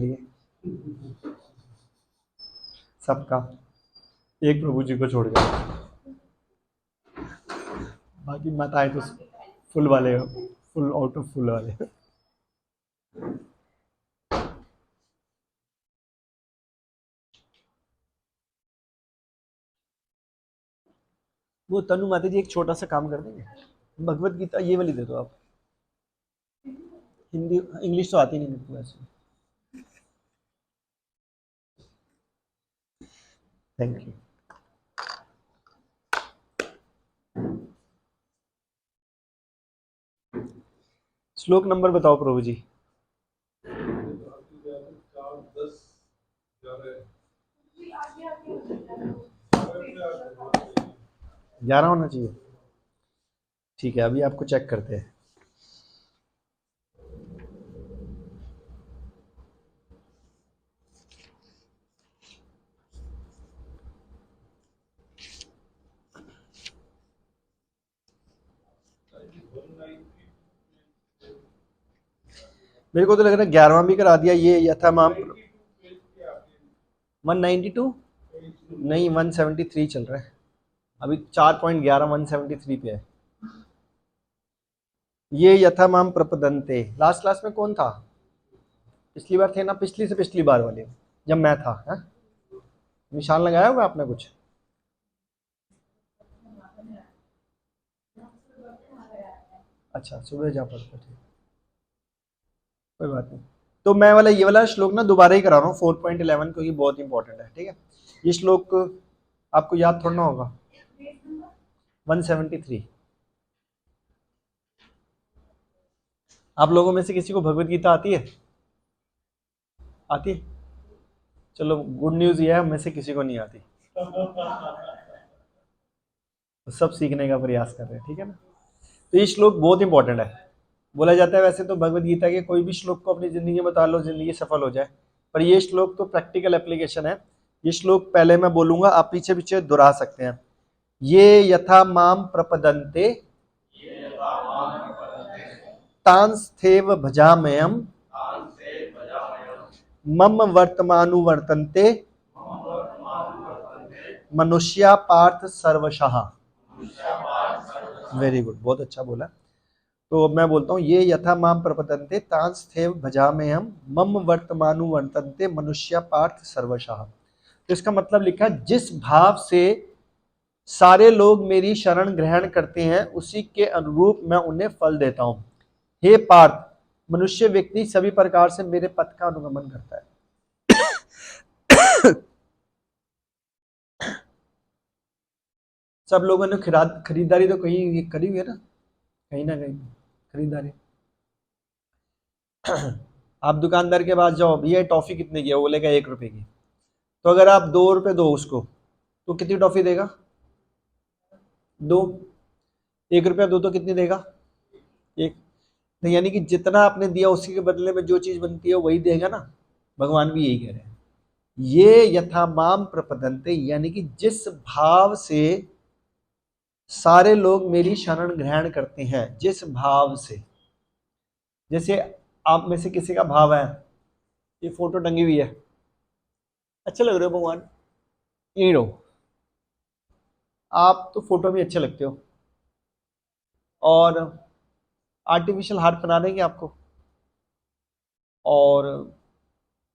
लिए सबका, एक प्रभु जी को छोड़ के बाकी माताएं तो फुल वाले, फुल आउट ऑफ फुल वाले। वो तनु माता जी एक छोटा सा काम कर देंगे, भगवत गीता ये वाली दे दो आप। हिंदी इंग्लिश तो आती नहीं मेरे को वैसे। Thank you. श्लोक नंबर बताओ प्रभु जी। 11 होना चाहिए। ठीक है, अभी आपको चेक करते हैं। मेरे को तो लग रहा है 11वां भी करा दिया ये यथामाम। 192 नहीं, 173 चल रहा है अभी। 4.11 173 पे है। ये यथामाम प्रपदन्ते लास्ट क्लास में कौन था? पिछली बार थे ना, पिछली से पिछली बार वाले जब मैं था, है? निशान लगाया होगा आपने कुछ? अच्छा, सुबह जा पड़ता, ठीक, कोई बात नहीं। तो मैं वाला ये वाला श्लोक ना दोबारा ही करा रहा हूँ 4.11, क्योंकि बहुत इंपॉर्टेंट है। ठीक है, ये श्लोक आपको याद थोड़ा ना होगा। 173। आप लोगों में से किसी को भगवत गीता आती है? आती है? चलो, गुड न्यूज ये है, हम में से किसी को नहीं आती, तो सब सीखने का प्रयास कर रहे हैं। ठीक है ना? तो ये श्लोक बहुत इंपॉर्टेंट है। बोला जाता है वैसे तो भगवत गीता के कोई भी श्लोक को अपनी जिंदगी में उतार लो, जिंदगी सफल हो जाए, पर ये श्लोक तो प्रैक्टिकल एप्लीकेशन है। ये श्लोक पहले मैं बोलूंगा, आप पीछे पीछे दोहरा सकते हैं। ये यथा माम प्रपदन्ते तांस्थेव भजामयम मम वर्तमानुवर्तन्ते मनुष्या पार्थ सर्वशः। वेरी गुड, बहुत अच्छा बोला। तो अब मैं बोलता हूँ, ये यथा माम प्रपतन्ते तांस्थेव भजाम्यहम् मम वर्तमानुवर्तन्ते मनुष्या पार्थ सर्वशः। तो इसका मतलब लिखा है, जिस भाव से सारे लोग मेरी शरण ग्रहण करते हैं उसी के अनुरूप मैं उन्हें फल देता हूँ। हे पार्थ, मनुष्य व्यक्ति सभी प्रकार से मेरे पथ का अनुगमन करता है। सब लोगों ने खरीदारी तो कहीं करी हुई है ना कहीं खरीदारी। आप दुकानदार के पास जाओ, भैया टॉफी कितने की है, वो बोलेगा 1 रुपए की। तो अगर आप 2 रुपए दो उसको, तो कितनी टॉफी देगा? 2। 1 रुपया दो तो कितनी देगा? 1। तो यानी कि जितना आपने दिया उसी के बदले में जो चीज बनती है वही देगा ना। भगवान भी यही कह रहे हैं, ये यथा माम प्रपदन्ते, यानी कि जिस भाव से सारे लोग मेरी शरण ग्रहण करते हैं, जिस भाव से। जैसे आप में से किसी का भाव है, ये फोटो टंगी हुई है, अच्छे लग रहे हो भगवान, यही रहो। आप तो फोटो में अच्छे लगते हो, और आर्टिफिशियल हार्ट बना देंगे आपको, और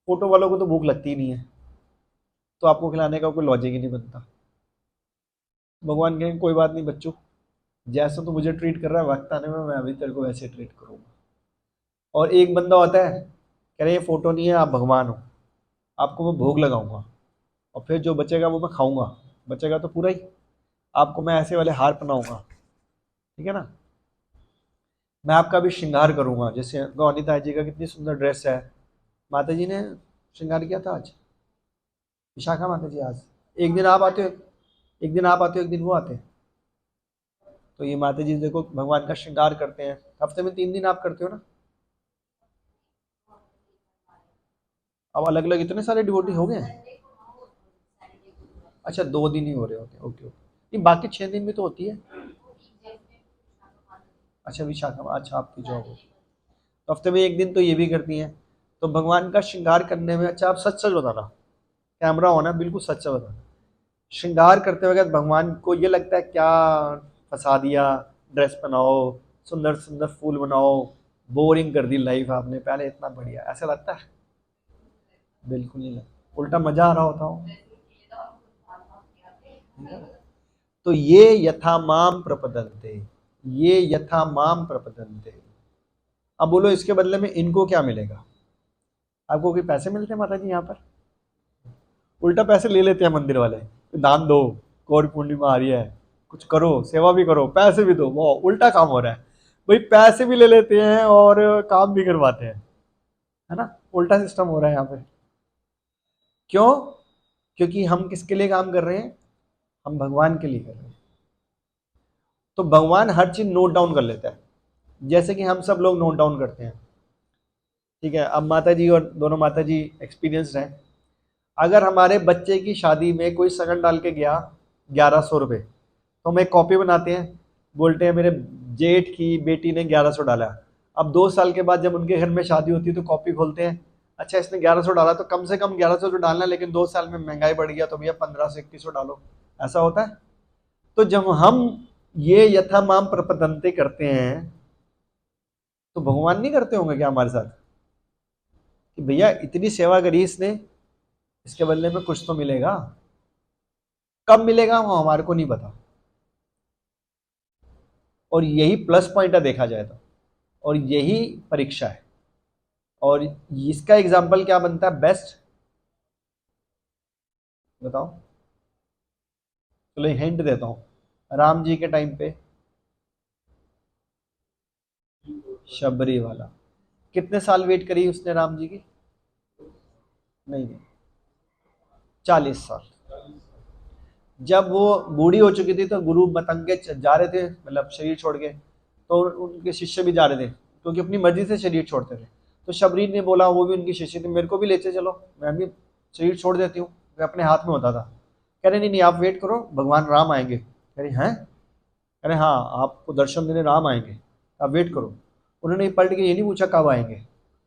फोटो वालों को तो भूख लगती ही नहीं है, तो आपको खिलाने का कोई लॉजिक ही नहीं बनता। भगवान कहेंगे कोई बात नहीं बच्चों, जैसा तो मुझे ट्रीट कर रहा है, वक्त आने में मैं अभी तेरे को वैसे ट्रीट करूंगा। और एक बंदा होता है, कह रहे ये फोटो नहीं है, आप भगवान हो, आपको मैं भोग लगाऊंगा, और फिर जो बचेगा वो मैं खाऊंगा, बचेगा तो पूरा ही, आपको मैं ऐसे वाले हार पहनाऊंगा। ठीक है ना? मैं आपका भी श्रृंगार करूंगा, जैसे गौनीता जी का कितनी सुंदर ड्रेस है, माता जी ने श्रृंगार किया था आज, विशाखा माता जी आज। एक दिन आप आते हो, एक दिन आप आते हो, एक दिन वो आते हैं। तो ये माता जी देखो भगवान का श्रृंगार करते हैं, हफ्ते में 3 दिन आप करते हो ना। अब अलग अलग इतने सारे डिवोटी हो गए हैं। अच्छा, 2 दिन ही हो रहे होते हैं, ओके ओके। ये बाकी 6 दिन भी तो होती है। अच्छा विशाखा, अच्छा आपकी जॉब हो, तो हफ्ते में 1 दिन तो ये भी करती हैं। तो भगवान का श्रृंगार करने में, अच्छा आप सच सच बताना, कैमरा ऑन है, बिल्कुल सच सच बताना, श्रृंगार करते वक्त भगवान को ये लगता है क्या फंसा दिया, ड्रेस पहनाओ, सुंदर सुंदर फूल बनाओ, बोरिंग कर दी लाइफ आपने, पहले इतना बढ़िया, ऐसा लगता है? बिल्कुल नहीं लगता, उल्टा मजा आ रहा होता हो। तो ये यथा माम प्रपदन्ते, ये यथा माम प्रपदन्ते। अब बोलो इसके बदले में इनको क्या मिलेगा? आपको कोई पैसे मिलते हैं माता जी यहाँ पर? उल्टा पैसे ले लेते हैं मंदिर वाले, दान दो, गौर पूर्णिमा आ रही है, कुछ करो, सेवा भी करो, पैसे भी दो, वो उल्टा काम हो रहा है भाई, पैसे भी ले लेते हैं और काम भी करवाते हैं, है ना? उल्टा सिस्टम हो रहा है यहाँ पे। क्यों? क्योंकि हम किसके लिए काम कर रहे हैं? हम भगवान के लिए कर रहे हैं। तो भगवान हर चीज नोट डाउन कर लेता है, जैसे कि हम सब लोग नोट डाउन करते हैं। ठीक है, अब माता जी और दोनों माता जी एक्सपीरियंस हैं। अगर हमारे बच्चे की शादी में कोई सगन डाल के गया 1100 रुपये, तो हम एक कॉपी बनाते हैं, बोलते हैं मेरे जेठ की बेटी ने 1100 डाला। अब 2 साल के बाद जब उनके घर में शादी होती है तो कॉपी खोलते हैं, अच्छा इसने 1100 डाला तो कम से कम 1100 तो डालना, लेकिन 2 साल में महंगाई बढ़ गया तो भैया 1500 2100 डालो, ऐसा होता है। तो जब हम ये यथामाम प्रपतंते करते हैं, तो भगवान नहीं करते होंगे क्या हमारे साथ कि भैया इतनी सेवा करी इसने, इसके बदले में कुछ तो मिलेगा? कब मिलेगा वो हमारे को नहीं पता, और यही प्लस पॉइंट है देखा जाए तो, और यही परीक्षा है। और इसका एग्जाम्पल क्या बनता है बेस्ट, बताओ? चलो हिंट देता हूं, राम जी के टाइम पे शबरी वाला, कितने साल वेट करी उसने राम जी की? नहीं, 40 साल। जब वो बूढ़ी हो चुकी थी तो गुरु मतंगे जा रहे थे, मतलब शरीर छोड़ के, तो उनके शिष्य भी जा रहे थे क्योंकि अपनी मर्जी से शरीर छोड़ते थे। तो शबरी ने बोला, वो भी उनकी शिष्य थी, मेरे को भी लेते चलो, मैं भी शरीर छोड़ देती हूँ, मैं अपने हाथ में होता था। कह रहे नहीं नहीं आप वेट करो, भगवान राम आएंगे। कह रहे हैं? कह रहे हाँ, आपको दर्शन देने राम आएंगे, आप वेट करो। उन्होंने पलट के ये नहीं पूछा कब आएंगे,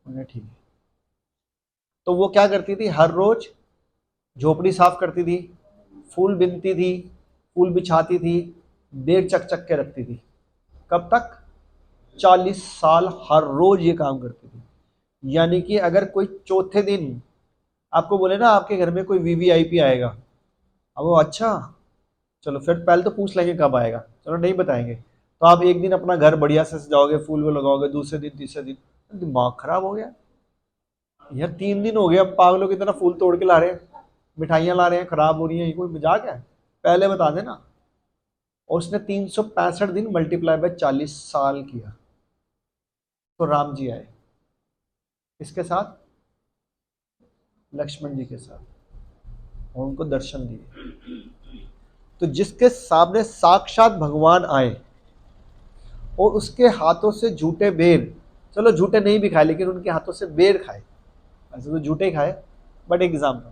उन्होंने ठीक है। तो वो क्या करती थी, हर रोज झोपड़ी साफ करती थी, फूल बिनती थी, फूल बिछाती थी, देर चक चक के रखती थी। कब तक? 40 साल हर रोज ये काम करती थी। यानी कि अगर कोई चौथे दिन आपको बोले ना आपके घर में कोई वीवीआईपी आएगा, अब वो अच्छा चलो फिर पहले तो पूछ लेंगे कब आएगा, चलो नहीं बताएंगे, तो आप एक दिन अपना घर बढ़िया से सजाओगे, फूल वो लगाओगे, दूसरे दिन तीसरे दिन दिमाग खराब हो गया यार, 3 दिन हो गए अब पागलों की तरह फूल तोड़ के ला रहे हैं, मिठाइयाँ ला रहे हैं, खराब हो रही हैं, ये कोई मजाक है? पहले बता देना। और उसने 365 दिन मल्टीप्लाई बाय 40 साल किया, तो राम जी आए इसके साथ, लक्ष्मण जी के साथ, और उनको दर्शन दिए। तो जिसके सामने साक्षात भगवान आए और उसके हाथों से झूठे बेर, चलो झूठे नहीं भी खाए लेकिन उनके हाथों से बेर खाए, ऐसे तो झूठे खाए बट एग्जाम्पल,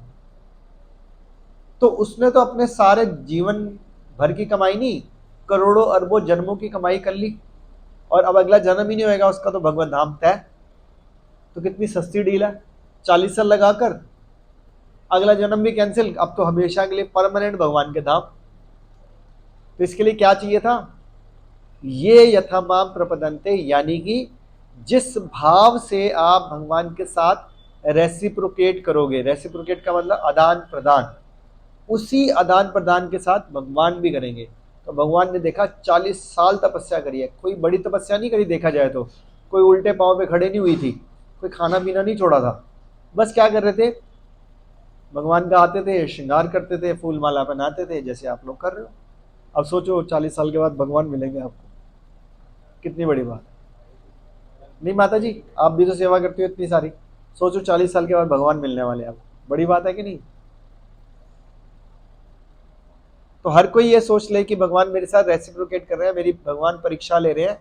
तो उसने तो अपने सारे जीवन भर की कमाई नहीं, करोड़ों अरबों जन्मों की कमाई कर ली, और अब अगला जन्म ही नहीं होएगा उसका तो भगवत धाम तय। तो कितनी सस्ती डील है, 40 साल लगाकर अगला जन्म भी कैंसिल, अब तो हमेशा के लिए परमानेंट भगवान के धाम। तो इसके लिए क्या चाहिए था? ये यथामाम प्रपदंते, यानी कि जिस भाव से आप भगवान के साथ रेसिप्रोकेट करोगे, रेसिप्रोकेट का मतलब आदान प्रदान, उसी आदान प्रदान के साथ भगवान भी करेंगे। तो भगवान ने देखा 40 साल तपस्या करी है, कोई बड़ी तपस्या नहीं करी देखा जाए तो, कोई उल्टे पांव पे खड़े नहीं हुई थी, कोई खाना पीना नहीं छोड़ा था, बस क्या कर रहे थे, भगवान का आते थे, श्रृंगार करते थे, फूल माला पहनाते थे, जैसे आप लोग कर रहे हो। अब सोचो 40 साल के बाद भगवान मिलेंगे आपको, कितनी बड़ी बात है। नहीं माता जी, आप भी तो सेवा करती हो इतनी सारी, सोचो 40 साल के बाद भगवान मिलने वाले हैं आपको, बड़ी बात है कि नहीं? तो हर कोई ये सोच ले कि भगवान मेरे साथ रेसिप्रोकेट कर रहे हैं, मेरी भगवान परीक्षा ले रहे हैं,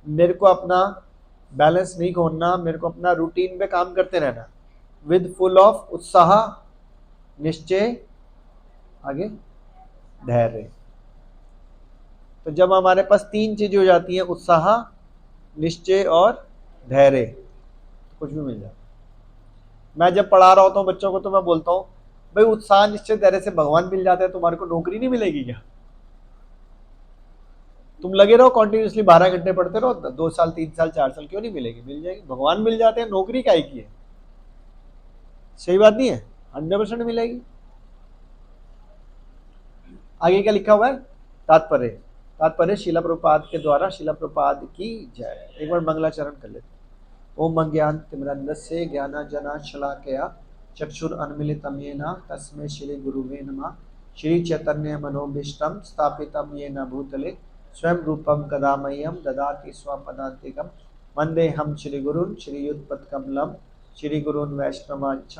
मेरे को अपना बैलेंस नहीं खोना, मेरे को अपना रूटीन पे काम करते रहना, विद फुल ऑफ उत्साह, निश्चय, आगे धैर्य। तो जब हमारे पास 3 चीजें हो जाती हैं, उत्साह, निश्चय और धैर्य, तो कुछ भी मिल जाता है। मैं जब पढ़ा रहा होता हूँ बच्चों को तो मैं बोलता हूँ भाई उत्साह निश्चय तरह से भगवान मिल जाता है, तुम्हारे को नौकरी नहीं मिलेगी क्या? तुम लगे रहो कंटिन्यूसली 12 घंटे पढ़ते रहो, 2 साल 3 साल 4 साल, क्यों नहीं मिलेगी? मिल जाएगी, भगवान मिल जाते हैं, नौकरी काय की है? सही बात नहीं है? 100% मिलेगी। आगे क्या लिखा हुआ है? तात्पर्य। तात्पर्य शिला प्रभुपाद के द्वारा, शिला प्रभुपाद की जय। एक बार मंगलाचरण कर लेते। ओम अज्ञान तिमिरन्धस्य ज्ञानांजन शलाकया चक्षुर अन्मीलितं येन तस्मै श्री गुरुवे नमः। श्री चैतन्य मनोभीष्टं स्थापितं येन भूतले स्वयं रूपं कदा मह्यं ददाति स्वपदान्तिकं। वन्देऽहं श्रीगुरुं श्रीयुतपत्कमलं श्रीगुरून् वैष्णवांश्च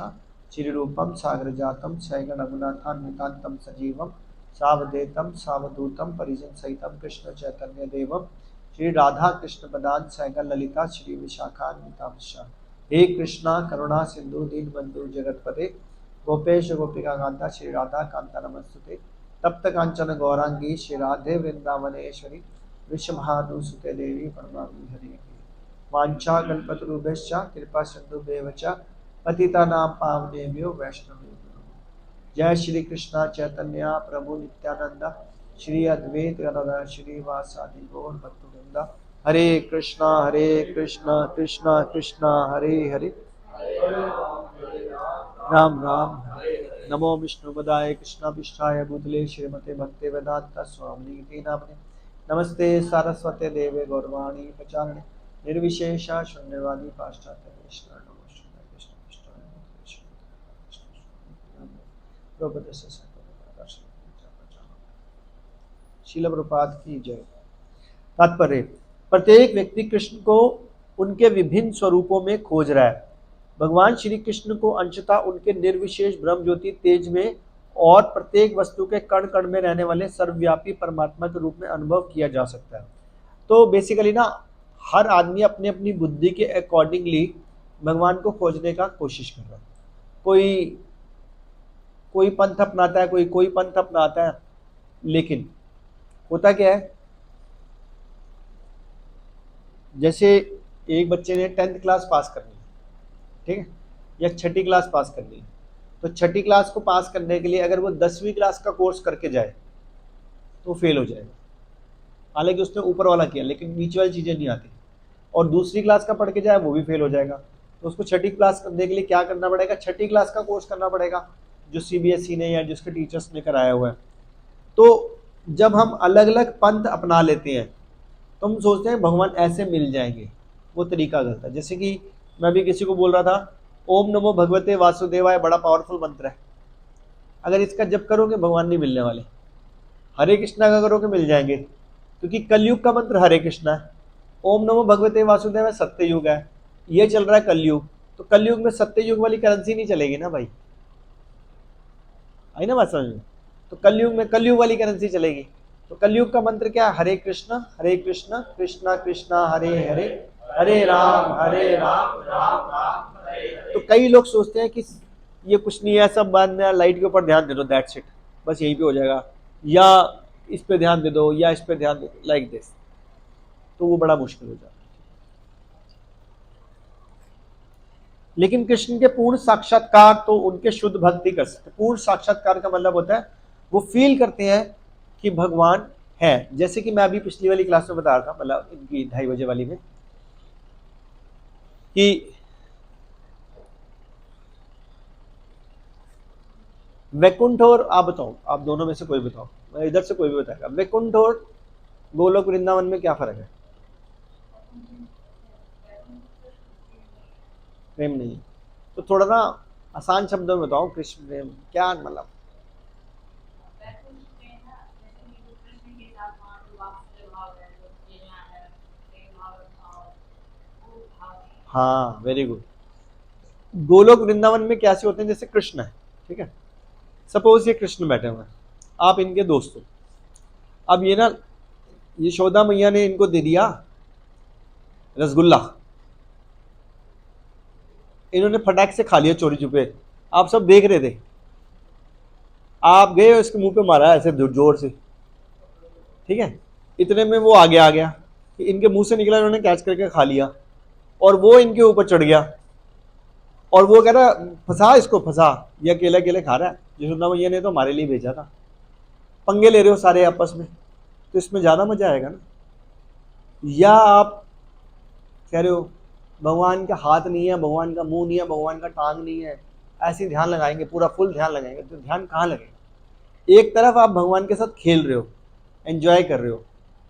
श्रीरूपं सागरजातं सैगणरघुनाथान्वितान्तं सजीवं सावधेतं सावधूतं परिजनसहितं कृष्ण चैतन्य देवं श्री राधा कृष्ण पदान सैगल ललिता श्री विशाखान्वितांश। हे कृष्णा करुणा सिंधु दीन बंधु जगतपते गोपेश गोपिका कांता श्री राधा कांता नमस्तुते। तप्त कांचन गौरांगी श्री राधे वृंदावनेश्वरी विश्वभानुसुते देवी प्रणमामि हरि। वांछा कल्पतरुभ्यश्च कृपा सिंधुभ्येव च पतितानां पावनेभ्यो वैष्णवेभ्यो। जय श्री कृष्णा चैतन्य प्रभु नित्यानंद श्री अद्वैत गदाधर श्रीवासादि गौर भक्तवृंद। हरे कृष्णा कृष्णा कृष्णा हरे हरे राम राम हरे हरे। नमो विष्णुपदाय कृष्णाभिष्टाय भूतले श्रीमते भक्ति वेदांत स्वामी इति नामने। नमस्ते सारस्वते देवे गौरवाणी प्रचारिणे निर्विशेषा शून्यवादी पाश्चात्य देशना। नमो श्रीकृष्ण कृष्णाय प्रभुपद से शील प्रपात की जय। तात्पर्य। प्रत्येक व्यक्ति कृष्ण को उनके विभिन्न स्वरूपों में खोज रहा है। भगवान श्री कृष्ण को अंशतः उनके निर्विशेष ब्रह्म ज्योति तेज में और प्रत्येक वस्तु के कण कण में रहने वाले सर्वव्यापी परमात्मा के रूप में अनुभव किया जा सकता है। तो बेसिकली ना हर आदमी अपनी अपनी बुद्धि के अकॉर्डिंगली भगवान को खोजने का कोशिश कर रहा है। कोई पंथ अपनाता है, कोई पंथ अपनाता है, लेकिन होता क्या है, जैसे एक बच्चे ने 10th क्लास पास करनी है, ठीक है, या 6ठी क्लास पास करनी है, तो 6ठी क्लास को पास करने के लिए अगर वो 10वीं क्लास का कोर्स करके जाए तो फेल हो जाएगा। हालांकि उसने ऊपर वाला किया लेकिन नीचे वाली चीज़ें नहीं आती। और दूसरी क्लास का पढ़ के जाए वो भी फेल हो जाएगा। तो उसको 6ठी क्लास करने के लिए क्या करना पड़ेगा? 6ठी क्लास का कोर्स करना पड़ेगा जो CBSE ने या जिसके टीचर्स ने कराया हुआ है। तो जब हम अलग अलग पंथ अपना लेते हैं तो हम सोचते हैं भगवान ऐसे मिल जाएंगे, वो तरीका गलत है। जैसे कि मैं भी किसी को बोल रहा था, ओम नमो भगवते वासुदेवाय बड़ा पावरफुल मंत्र है, अगर इसका जप करोगे भगवान नहीं मिलने वाले। हरे कृष्णा का करोगे मिल जाएंगे, क्योंकि कलयुग का मंत्र हरे कृष्णा है। ओम नमो भगवते वासुदेवाय सत्य युग है, ये चल रहा है कलयुग, तो कलयुग में सत्य युग वाली करेंसी नहीं चलेगी ना भाई, आई ना बात समझ में? तो कलयुग में कलयुग वाली करेंसी चलेगी। तो कलयुग का मंत्र क्या? हरे कृष्णा कृष्णा कृष्णा हरे हरे हरे राम राम राम हरे हरे। तो कई लोग सोचते हैं कि ये कुछ नहीं है, सब बात है, लाइट के ऊपर ध्यान दे दो, दैट्स इट, बस यहीं पे हो जाएगा, या इस पे ध्यान दे दो या इस पे ध्यान दे दो, लाइक दिस। तो वो बड़ा मुश्किल हो जाता है। लेकिन कृष्ण के पूर्ण साक्षात्कार तो उनके शुद्ध भक्ति कर सकते। पूर्ण साक्षात्कार का मतलब होता है वो फील करते हैं कि भगवान है। जैसे कि मैं अभी पिछली वाली क्लास में बता रहा था, मतलब इनकी 2:30 बजे वाली में, कि वैकुंठ और आप बताओ, आप दोनों में से कोई बताओ, मैं इधर से कोई भी बताएगा, वैकुंठ और गोलोक वृंदावन में क्या फर्क है? प्रेम नहीं। तो थोड़ा ना आसान शब्दों में बताओ, कृष्ण प्रेम क्या मतलब? हाँ, वेरी गुड। गोलोक वृंदावन में कैसे होते हैं? जैसे कृष्ण है, ठीक है, सपोज ये कृष्ण बैठे हुए हैं, आप इनके दोस्त हो। अब ये ना यशोदा मैया ने इनको दे दिया रसगुल्ला, इन्होंने फटाक से खा लिया चोरी छुपे, आप सब देख रहे थे, आप गए इसके मुंह पे मारा ऐसे जोर से, ठीक है, इतने में वो आगे आ गया, इनके मुंह से निकला, इन्होंने कैच करके खा लिया, और वो इनके ऊपर चढ़ गया और वो कह रहा फंसा इसको, फंसा, ये अकेले अकेले खा रहा है, यशोदा मैया ने तो हमारे लिए भेजा था। पंगे ले रहे हो सारे आपस में, तो इसमें ज़्यादा मजा आएगा ना। या आप कह रहे हो भगवान का हाथ नहीं है, भगवान का मुंह नहीं है, भगवान का टांग नहीं है, ऐसे ध्यान लगाएंगे, पूरा फुल ध्यान लगाएंगे, तो ध्यान कहाँ लगेगा। एक तरफ आप भगवान के साथ खेल रहे हो, एंजॉय कर रहे हो,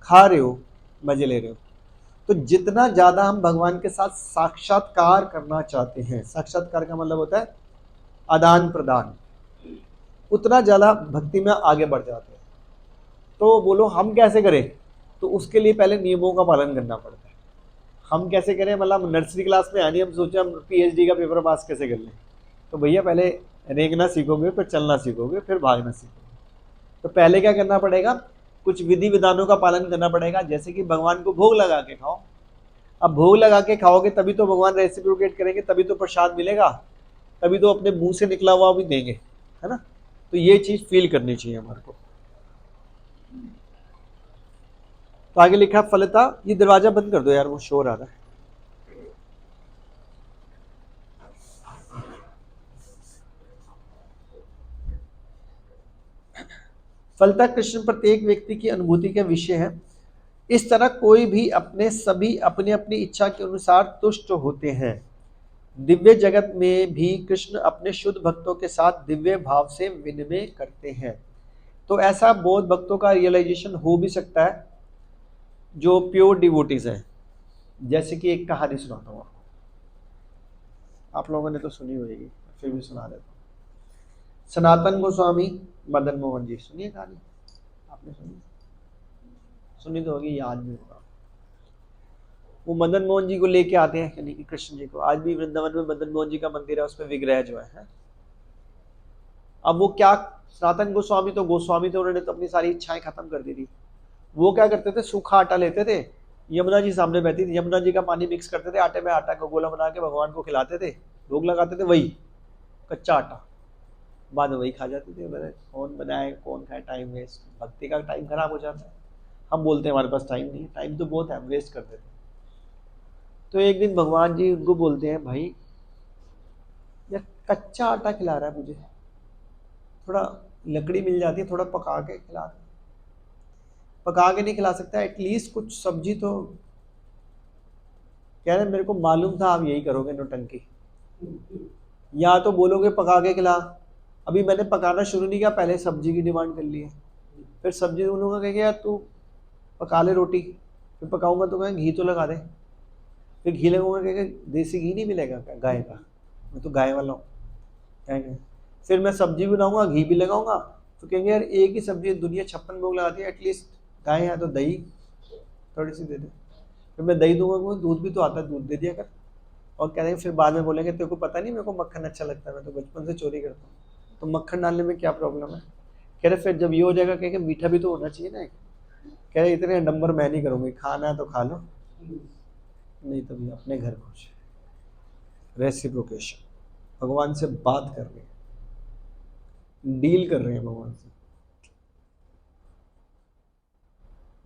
खा रहे हो, मजे ले रहे हो। तो जितना ज़्यादा हम भगवान के साथ साक्षात्कार करना चाहते हैं, साक्षात्कार का मतलब होता है आदान प्रदान, उतना ज़्यादा भक्ति में आगे बढ़ जाते हैं। तो बोलो हम कैसे करें, तो उसके लिए पहले नियमों का पालन करना पड़ता है। हम कैसे करें, मतलब नर्सरी क्लास में आनी, हम सोचे हम पीएचडी का पेपर पास कैसे कर लें, तो भैया पहले रेंगना सीखोगे, फिर चलना सीखोगे, फिर भागना सीखोगे। तो पहले क्या करना पड़ेगा, कुछ विधि विधानों का पालन करना पड़ेगा, जैसे कि भगवान को भोग लगा के खाओ। अब भोग लगा के खाओगे तभी तो भगवान रेसिप्रोकेट करेंगे, तभी तो प्रसाद मिलेगा, तभी तो अपने मुंह से निकला हुआ भी देंगे, है ना। तो ये चीज फील करनी चाहिए हमारे को। तो आगे लिखा फलता, ये दरवाजा बंद कर दो यार, वो शोर आ रहा है। फलता कृष्ण प्रत्येक व्यक्ति की अनुभूति का विषय है। इस तरह कोई भी अपने सभी अपनी अपनी इच्छा के अनुसार तुष्ट होते हैं। दिव्य जगत में भी कृष्ण अपने शुद्ध भक्तों के साथ दिव्य भाव से विनिमय करते हैं। तो ऐसा बौद्ध भक्तों का रियलाइजेशन हो भी सकता है जो प्योर डिवोटीज हैं। जैसे कि एक कहानी सुनाता हूँ आपको, आप लोगों ने तो सुनी होगी, फिर भी सुना देता हूँ। सनातन गोस्वामी, मदन मोहन जी, सुनिए कहानी, आपने सुनी, सुनी तो होगी, याद नहीं होगा। वो मदन मोहन जी को लेके आते हैं, यानी कि कृष्ण जी को। आज भी वृंदावन में मदन मोहन जी का मंदिर है, उसमें विग्रह जो है। अब वो क्या, सनातन गोस्वामी तो गोस्वामी थे, उन्होंने तो अपनी सारी इच्छाएं खत्म कर दी थी। वो क्या करते थे, सूखा आटा लेते थे, यमुना जी सामने बहती थी, यमुना जी का पानी मिक्स करते थे आटे में, आटा का गोला बना के भगवान को खिलाते थे, भोग लगाते थे, वही कच्चा आटा, बाद में वही खा जाते थे। मैंने कौन बनाए कौन खाए, टाइम वेस्ट, भक्ति का टाइम खराब हो जाता है। हम बोलते हैं हमारे पास टाइम नहीं है, टाइम तो बहुत है, हम वेस्ट कर देते हैं। तो एक दिन भगवान जी उनको बोलते हैं, भाई यार कच्चा आटा खिला रहा है मुझे, थोड़ा लकड़ी मिल जाती है, थोड़ा पका के खिला दे। पका के नहीं खिला सकता, एटलीस्ट कुछ सब्जी तो। कह रहे मेरे को मालूम था आप यही करोगे नौटंकी, या तो बोलोगे पका के खिला, अभी मैंने पकाना शुरू नहीं किया, पहले सब्जी की डिमांड कर ली है। फिर सब्जी उन्होंने कहा यार तू पका ले रोटी, फिर पकाऊंगा तो कहें घी तो लगा दे, फिर घी लगाऊंगा कहेंगे देसी घी नहीं मिलेगा क्या गाय का, मैं तो गाय वाला हूँ कहेंगे। फिर मैं सब्जी भी बनाऊंगा, घी भी लगाऊंगा, तो कहेंगे यार एक ही सब्जी दुनिया 56 भोग लगाती है, एटलीस्ट गाय है तो दही थोड़ी सी दे दे। फिर मैं दही दूंगा, वो दूध भी तो आता है, दूध दे दिया कर। और कह रहे हैं फिर बाद में बोलेंगे तेरे को पता नहीं मेरे को मक्खन अच्छा लगता है, मैं तो बचपन से चोरी करता हूँ, तो मक्खन डालने में क्या प्रॉब्लम है। कह रहे फिर जब ये हो जाएगा, कहेंगे मीठा भी तो होना चाहिए ना। कह रहे इतने नंबर मैं नहीं करूँगी, खाना है तो खा लो, नहीं तो भी अपने घर खुश। रेसिप्रोकेशन, भगवान से बात कर रहे हैं, डील कर रहे हैं भगवान से।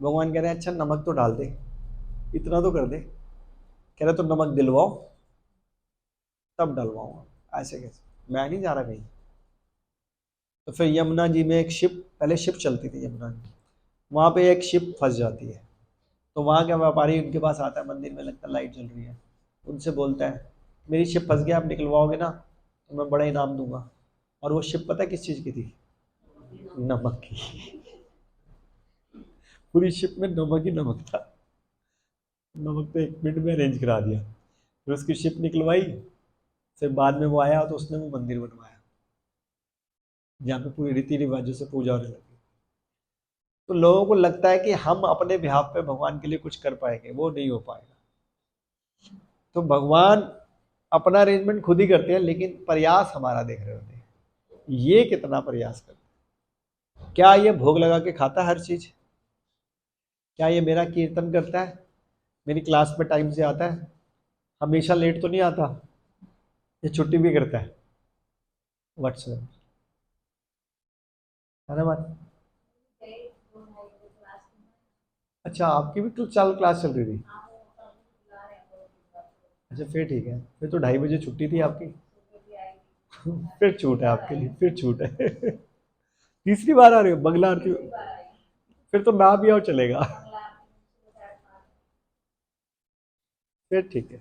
भगवान कह रहे हैं अच्छा नमक तो डाल दे, इतना तो कर दे। कह रहे तो नमक दिलवाओ तब डलवाऊंगा, ऐसे कैसे, मैं नहीं जा रहा कहीं। तो फिर यमुना जी में एक शिप, पहले शिप चलती थी यमुना जी, वहाँ पे एक शिप फंस जाती है। तो वहाँ का व्यापारी उनके पास आता है, मंदिर में लगता है लाइट जल रही है, उनसे बोलता है मेरी शिप फंस गया, आप निकलवाओगे ना तो मैं बड़ा इनाम दूंगा। और वो शिप पता है किस चीज़ की थी, नमक की। पूरी शिप में नमक ही नमक था, नमक तो 1 मिनट में अरेंज करा दिया। फिर उसकी शिप निकलवाई, फिर बाद में वो आया तो उसने वो मंदिर बनवाया जहाँ पे पूरी रीति रिवाजों से पूजा होने लगी। तो लोगों को लगता है कि हम अपने बिहाफ पे भगवान के लिए कुछ कर पाएंगे, वो नहीं हो पाएगा। तो भगवान अपना अरेंजमेंट खुद ही करते हैं, लेकिन प्रयास हमारा देख रहे होते हैं, ये कितना प्रयास करते हैं। क्या ये भोग लगा के खाता है हर चीज, क्या ये मेरा कीर्तन करता है, मेरी क्लास में टाइम से आता है, हमेशा लेट तो नहीं आता, ये छुट्टी भी करता है, व्हाट्सएप, है ना बात। अच्छा आपकी भी चाल क्लास चल रही थी, अच्छा फिर ठीक है, फिर तो 2:30 बजे छुट्टी थी आपकी। फिर छूट है आपके लिए, फिर छूट है। तीसरी बार आ रहे हो बंगला आरती? फिर तो ना भी आओ चलेगा। फिर ठीक है।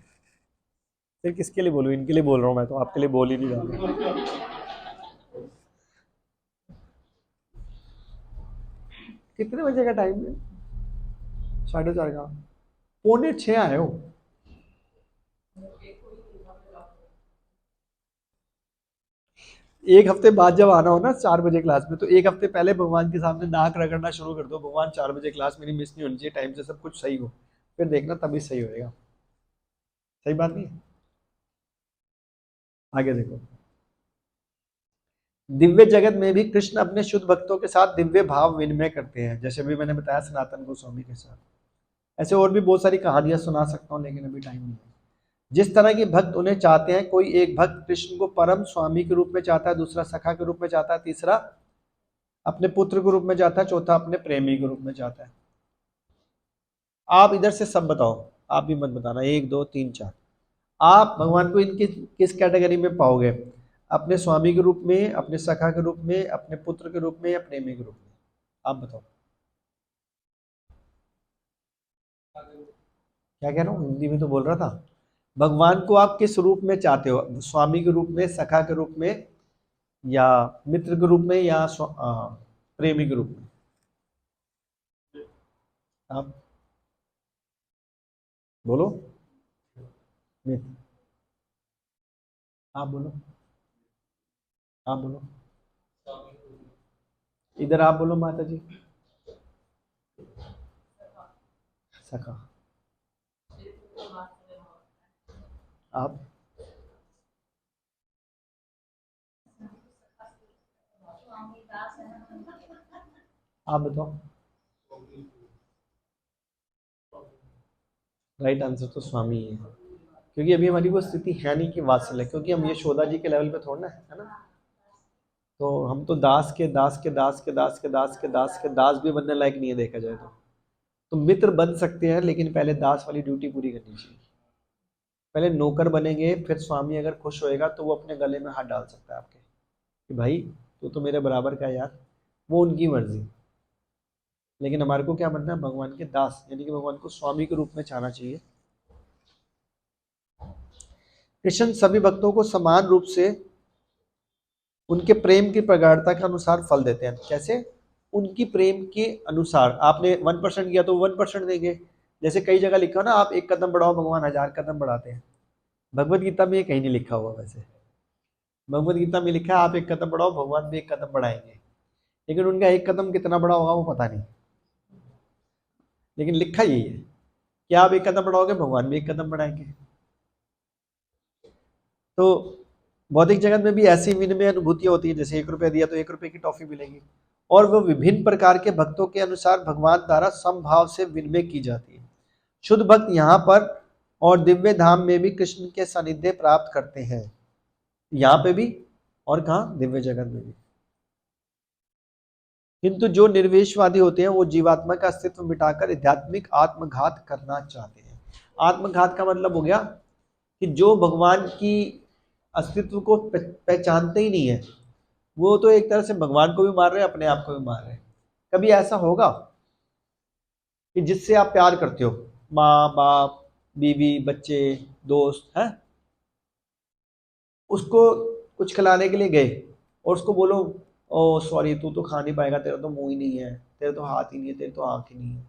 फिर किसके लिए बोलूं? इनके लिए बोल रहा हूँ मैं तो, आपके लिए बोल ही नहीं रहा। कितने बजे का टाइम है? 4:30 का। 5:45 आए हो? एक हफ्ते बाद जब आना हो ना 4 बजे क्लास में, तो एक हफ्ते पहले भगवान के सामने नाक रगड़ना शुरू कर दो, भगवान 4 बजे क्लास मेरी मिस नहीं होनी चाहिए, टाइम से सब कुछ सही हो। फिर देखना तभी सही होएगा। सही बात नहीं है? आगे देखो। दिव्य जगत में भी कृष्ण अपने शुद्ध भक्तों के साथ दिव्य भाव विनिमय करते हैं, जैसे अभी मैंने बताया सनातन गोस्वामी के साथ। ऐसे और भी बहुत सारी कहानियां सुना सकता हूँ, लेकिन अभी टाइम नहीं है। जिस तरह के भक्त उन्हें चाहते हैं, कोई एक भक्त कृष्ण को परम स्वामी के रूप में चाहता है, दूसरा सखा के रूप में चाहता है, तीसरा अपने पुत्र के रूप में चाहता है, चौथा अपने प्रेमी के रूप में चाहता है। आप इधर से सब बताओ, आप भी मत बताना, 1 2 3 4। आप भगवान को इनकी किस कैटेगरी में पाओगे? अपने स्वामी के रूप में, अपने सखा के रूप में, अपने पुत्र के रूप में, या प्रेमी के रूप में? आप बताओ। क्या कह रहा हूँ? हिंदी में तो बोल रहा था। भगवान को आप किस रूप में चाहते हो? स्वामी के रूप में, सखा के रूप में, या मित्र के रूप में, या प्रेमी के रूप में? आप बोलो। मित्र। आप बोलो। आप बोलो। इधर आप बोलो माता जी। सखा। आप। आप बताओ। राइट आंसर तो स्वामी है, क्योंकि अभी हमारी वो स्थिति है नहीं कि वात्सल है, क्योंकि हम यशोदा जी के लेवल पे थोड़ा ना है ना। तो हम तो दास के दास के दास के दास के दास के दास के दास भी बनने लायक नहीं है, देखा जाए तो मित्र बन सकते हैं, लेकिन पहले दास वाली ड्यूटी पूरी करनी चाहिए। पहले नौकर बनेंगे, फिर स्वामी अगर खुश होएगा तो वो अपने गले में हाथ डाल सकता है आपके, कि भाई तू तो मेरे बराबर का है यार। वो उनकी मर्जी। लेकिन हमारे को क्या बनना है? भगवान के दास, यानी कि भगवान को स्वामी के रूप में चाहना चाहिए। कृष्ण सभी भक्तों को समान रूप से उनके प्रेम की प्रगाढ़ता के अनुसार फल देते हैं। कैसे? उनकी प्रेम के अनुसार। आपने 1% किया तो 1% देंगे। जैसे कई जगह लिखा हो ना, आप 1 कदम बढ़ाओ भगवान 1000 कदम बढ़ाते हैं। भगवत गीता में ये कहीं नहीं लिखा हुआ वैसे। भगवत गीता में लिखा है आप 1 कदम बढ़ाओ, भगवान भी 1 कदम बढ़ाएंगे। लेकिन उनका 1 कदम कितना बड़ा होगा वो पता नहीं, लेकिन लिखा यही है कि आप 1 कदम बढ़ाओगे, भगवान भी 1 कदम बढ़ाएंगे। तो भौतिक जगत में भी ऐसी विनिमय अनुभूतियां होती है, जैसे 1 रुपया दिया तो 1 रुपए की टॉफी मिलेगी। और वो विभिन्न प्रकार के भक्तों के अनुसार भगवान द्वारा समभाव से विनिमय की जाती है। शुद्ध भक्त यहाँ पर और दिव्य धाम में भी कृष्ण के सानिध्य प्राप्त करते हैं, यहाँ पे भी और कहाँ? दिव्य जगत में भी। किंतु जो निर्वेशवादी होते हैं वो जीवात्मा का अस्तित्व मिटाकर आध्यात्मिक आत्मघात करना चाहते हैं। आत्मघात का मतलब हो गया कि जो भगवान की अस्तित्व को पहचानते ही नहीं है, वो तो एक तरह से भगवान को भी मार रहे हैं, अपने आप को भी मार रहे हैं। कभी ऐसा होगा कि जिससे आप प्यार करते हो, माँ बाप, बीवी, बच्चे, दोस्त हैं, उसको कुछ खिलाने के लिए गए और उसको बोलो ओ सॉरी तू तो खा नहीं पाएगा, तेरा तो मुंह ही नहीं है, तेरे तो हाथ ही नहीं है, तेरे तो आंख ही नहीं है।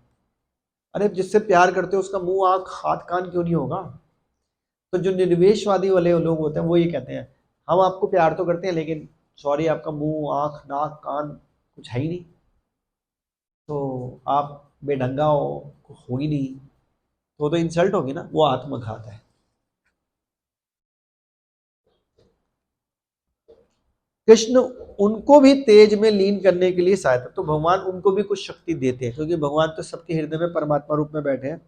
अरे जिससे प्यार करते हो उसका मुंह आंख हाथ कान क्यों नहीं होगा? तो जो निर्वेशवादी वाले लोग होते हैं वो ये कहते हैं हम आपको प्यार तो करते हैं, लेकिन सॉरी आपका मुंह आंख नाक कान कुछ है ही नहीं, तो आप बेढंगा हो ही नहीं। तो इंसल्ट होगी ना, वो आत्मघात है। कृष्ण उनको भी तेज में लीन करने के लिए सहायता, तो भगवान उनको भी कुछ शक्ति देते हैं, क्योंकि भगवान तो सबके हृदय में परमात्मा रूप में बैठे हैं।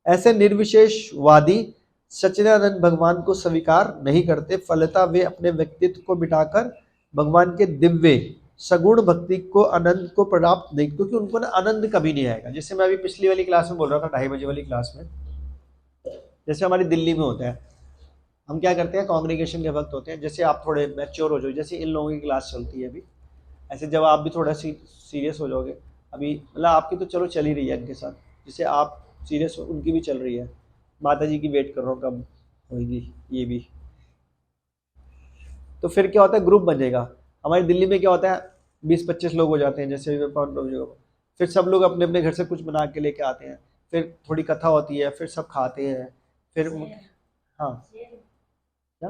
ऐसे निर्विशेषवादी सच्चिदानंद भगवान को स्वीकार नहीं करते, फलतः वे अपने व्यक्तित्व को मिटाकर भगवान के दिव्य सगुण भक्ति को आनंद को प्राप्त नहीं, क्योंकि उनको ना आनंद कभी नहीं आएगा। जैसे मैं अभी पिछली वाली क्लास में बोल रहा था, 2:30 बजे वाली क्लास में, जैसे हमारी दिल्ली में होता है हम क्या करते हैं, कॉन्ग्रीगेशन के वक्त होते हैं, जैसे आप थोड़े मैच्योर हो जाओ, जैसे इन लोगों की क्लास चलती है अभी, ऐसे जब आप भी थोड़ा सीरियस हो जाओगे, अभी मतलब आपकी तो चलो चल ही रही है इनके साथ, जैसे आप सीरियस हो उनकी भी चल रही है, माता जी की वेट कर रहा हूँ कब होगी ये भी। तो फिर क्या होता है, ग्रुप बनेगा। हमारी दिल्ली में क्या होता है, 20-25 लोग हो जाते हैं, जैसे फिर सब लोग अपने अपने घर से कुछ बना के लेके आते हैं, फिर थोड़ी कथा होती है, फिर सब खाते हैं, फिर हाँ क्या,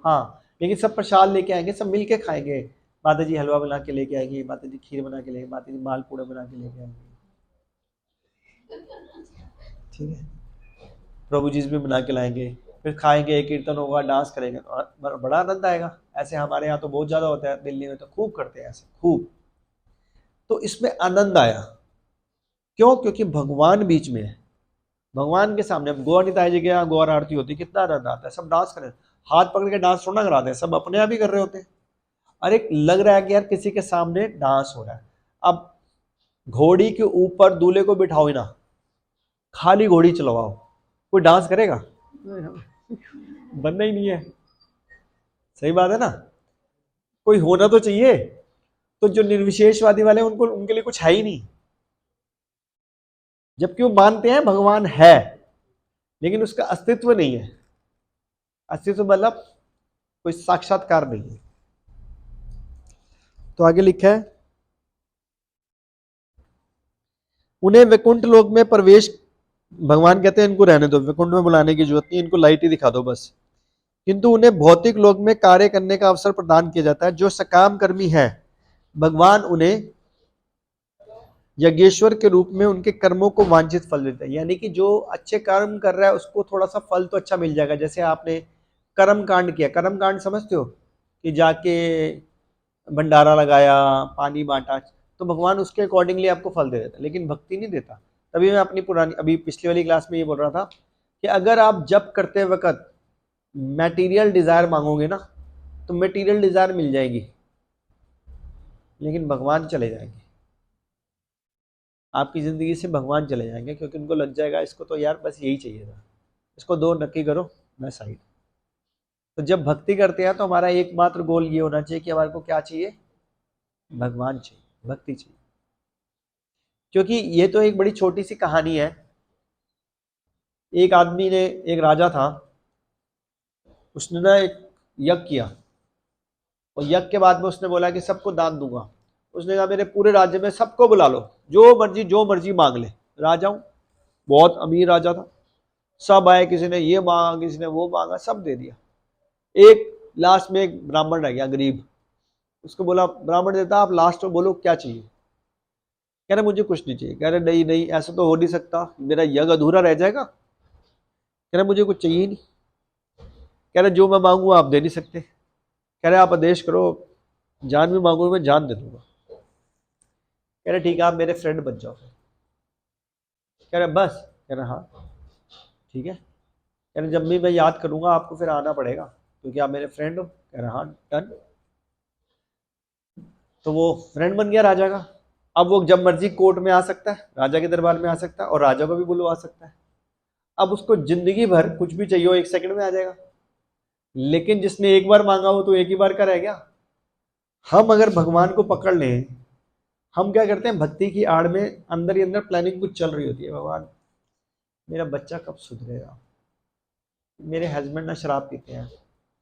हाँ, लेकिन सब प्रसाद लेके आएंगे, सब मिल के खाएंगे। माता जी हलवा बना के लेके आएंगी, माता जी खीर बना के लेके, माता जी मालपूड़ा बना के लेके आएंगी, ठीक है, प्रभु जी भी बना के लाएंगे, फिर खाएंगे, कीर्तन होगा, डांस करेंगे, और बड़ा आनंद आएगा। ऐसे हमारे यहाँ तो बहुत ज्यादा होता है, दिल्ली में तो खूब करते हैं ऐसे, खूब। तो इसमें आनंद आया, क्यों? क्योंकि भगवान बीच में है, भगवान के सामने। अब गौर निताई जी के यहाँ गौर आरती होती है, कितना आनंद आता है, सब डांस कर रहे हैं, हाथ पकड़ के डांस थोड़ा कराते हैं, सब अपने आप ही कर रहे होते हैं। अरे लग रहा है कि यार किसी के सामने डांस हो रहा है। अब घोड़ी के ऊपर दूल्हे को बिठाओ ही ना, खाली घोड़ी चलवाओ, कोई डांस करेगा? बनना ही नहीं है। सही बात है ना, कोई होना तो चाहिए। तो जो निर्विशेषवादी वाले हैं, उनको उनके लिए कुछ है ही नहीं, जबकि वो मानते हैं भगवान है, लेकिन उसका अस्तित्व नहीं है। अस्तित्व मतलब कोई साक्षात्कार नहीं है। तो आगे लिखा है, उन्हें वैकुंठ लोक में प्रवेश, भगवान कहते हैं इनको रहने दो, वैकुंठ में बुलाने की जरूरत नहीं, इनको लाइट ही दिखा दो बस। किंतु उन्हें भौतिक लोक में कार्य करने का अवसर प्रदान किया जाता है। जो सकाम कर्मी है, भगवान उन्हें यज्ञेश्वर के रूप में उनके कर्मों को वांछित फल देता है। यानी कि जो अच्छे कर्म कर रहा है उसको थोड़ा सा फल तो अच्छा मिल जाएगा। जैसे आपने कर्म कांड किया, कर्म कांड समझते हो, कि जाके भंडारा लगाया, पानी बांटा, तो भगवान उसके अकॉर्डिंगली आपको फल दे देता है, लेकिन भक्ति नहीं देता। तभी मैं अपनी पुरानी, अभी पिछली वाली क्लास में ये बोल रहा था कि अगर आप जप करते वक्त मटेरियल डिजायर मांगोगे ना, तो मटेरियल डिजायर मिल जाएगी, लेकिन भगवान चले जाएंगे, आपकी जिंदगी से भगवान चले जाएंगे, क्योंकि उनको लग जाएगा इसको तो यार बस यही चाहिए था, इसको दो नक्की करो, मैं साइड। तो जब भक्ति करते हैं तो हमारा एकमात्र गोल ये होना चाहिए कि हमारे को क्या चाहिए, भगवान चाहिए, भक्ति चाहिए। क्योंकि ये तो एक बड़ी छोटी सी कहानी है। एक आदमी ने, एक राजा था, उसने ना एक यज्ञ किया, और यज्ञ के बाद में उसने बोला कि सबको दान दूंगा। उसने कहा मेरे पूरे राज्य में सबको बुला लो, जो मर्जी मांग ले। राजा हूं, बहुत अमीर राजा था, सब आए, किसी ने ये मांगा, किसी ने वो मांगा, सब दे दिया। एक लास्ट में एक ब्राह्मण रह गया गरीब, उसको बोला, ब्राह्मण देवता आप लास्ट में बोलो क्या चाहिए। कह रहे मुझे कुछ नहीं चाहिए। कह रहे नहीं नहीं, ऐसा तो हो नहीं सकता, मेरा यज्ञ अधूरा रह जाएगा। कह रहे मुझे कुछ चाहिए ही नहीं। कह रहे जो मैं मांगू आप दे नहीं सकते। कह रहे आप आदेश करो, जान भी मांगू मैं जान दे दूंगा। कह रहे ठीक है, आप मेरे फ्रेंड बन जाओ। कह रहे बस। कह रहे हाँ ठीक है। कह रहे जब भी मैं याद करूंगा आपको फिर आना पड़ेगा, क्योंकि आप मेरे फ्रेंड हो। कह रहे हाँ डन। तो वो फ्रेंड बन गया राजा का। अब वो जब मर्जी कोर्ट में आ सकता है, राजा के दरबार में आ सकता है, और राजा को भी बुलवा सकता है। अब उसको जिंदगी भर कुछ भी चाहिए हो 1 सेकंड में आ जाएगा। लेकिन जिसने एक बार मांगा हो तो एक ही बार का रह गया। हम अगर भगवान को पकड़ लें, हम क्या करते हैं, भक्ति की आड़ में अंदर ही अंदर प्लानिंग कुछ चल रही होती है, भगवान मेरा बच्चा कब सुधरेगा, मेरे हस्बैंड ना शराब पीते हैं,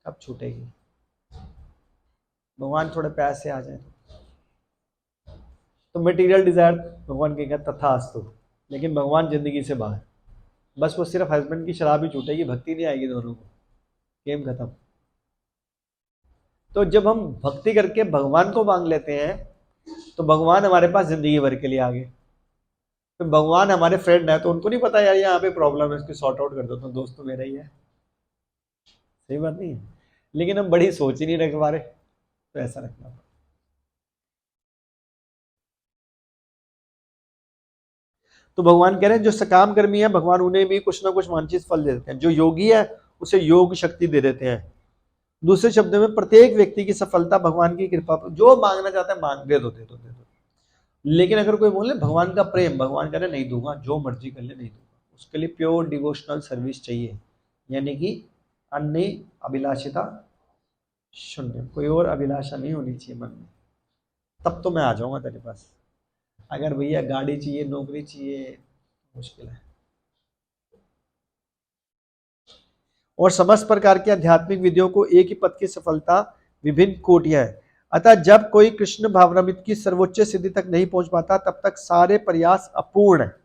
कब छूटेगी, भगवान थोड़े पैसे आ जाए। तो मटेरियल डिजायर भगवान कहेगा तथास्तु, लेकिन भगवान जिंदगी से बाहर। बस वो सिर्फ हस्बैंड की शराब ही छूटेगी, भक्ति नहीं आएगी दोनों को, गेम खत्म। तो जब हम भक्ति करके भगवान को मांग लेते हैं, तो भगवान हमारे पास जिंदगी भर के लिए आ गए। तो भगवान हमारे फ्रेंड है, तो उनको नहीं पता यार यहाँ पे प्रॉब्लम है, इसको सॉर्ट आउट कर दो, तो दोस्त तो मेरा ही है। सही बात नहीं है? लेकिन हम बड़ी सोच ही नहीं रख पा रहे, तो ऐसा रखना। तो भगवान कह रहे हैं जो सकाम कर्मी है, भगवान उन्हें भी कुछ ना कुछ वांछित फल दे देते हैं। जो योगी है उसे योग शक्ति दे देते हैं। दूसरे शब्दों में प्रत्येक व्यक्ति की सफलता भगवान की कृपा पर, जो मांगना चाहता है मांग, दे दो दे दो दे दो। लेकिन अगर कोई बोले भगवान का प्रेम, भगवान कह रहे नहीं दूंगा, जो मर्जी कर ले नहीं दूंगा। उसके लिए प्योर डिवोशनल सर्विस चाहिए, यानी कि अन्य अभिलाषिता शून्य, कोई और अभिलाषा नहीं होनी चाहिए मन में, तब तो मैं आ जाऊंगा तेरे पास। अगर भैया गाड़ी चाहिए, नौकरी चाहिए, मुश्किल है। और समस्त प्रकार की आध्यात्मिक विधियों को एक ही पद की सफलता विभिन्न कोटियां है। अतः जब कोई कृष्ण भावनामृत की सर्वोच्च सिद्धि तक नहीं पहुंच पाता, तब तक सारे प्रयास अपूर्ण है।